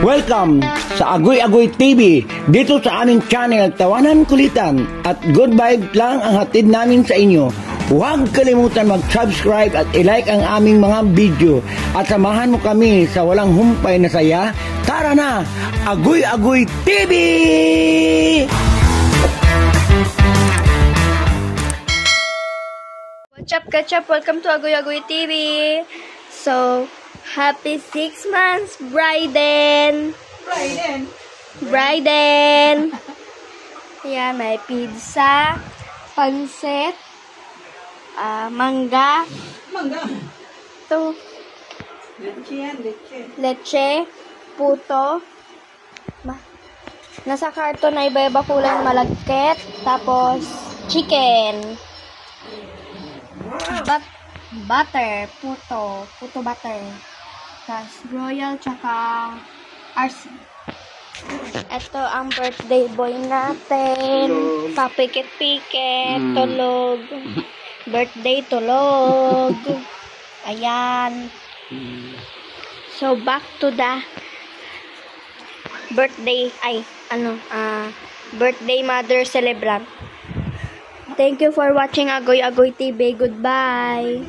Welcome sa Agoy Agoy TV. Dito sa aming channel, tawanan kulitan at good vibe lang ang hatid namin sa inyo. Huwag kalimutan mag-subscribe at i-like ang aming mga video at samahan mo kami sa walang humpay na saya. Tara na! Agoy Agoy TV! What's up, Ketchup? Welcome to Agoy Agoy TV. So, happy 6 months, Bryden! Bryden! Yan, may pizza, pansit, mangga. Ito. Leche. Puto. Nasa karton na iba-iba kulay malagkit. Tapos, chicken. Butter. Puto butter. Tapos, royal, tsaka RC. Ito ang birthday boy natin. Papikit-pikit. Tulog. Birthday tulog. Ayan. So, back to the birthday, birthday mother celebrant. Thank you for watching Agoy Agoy TV. Goodbye.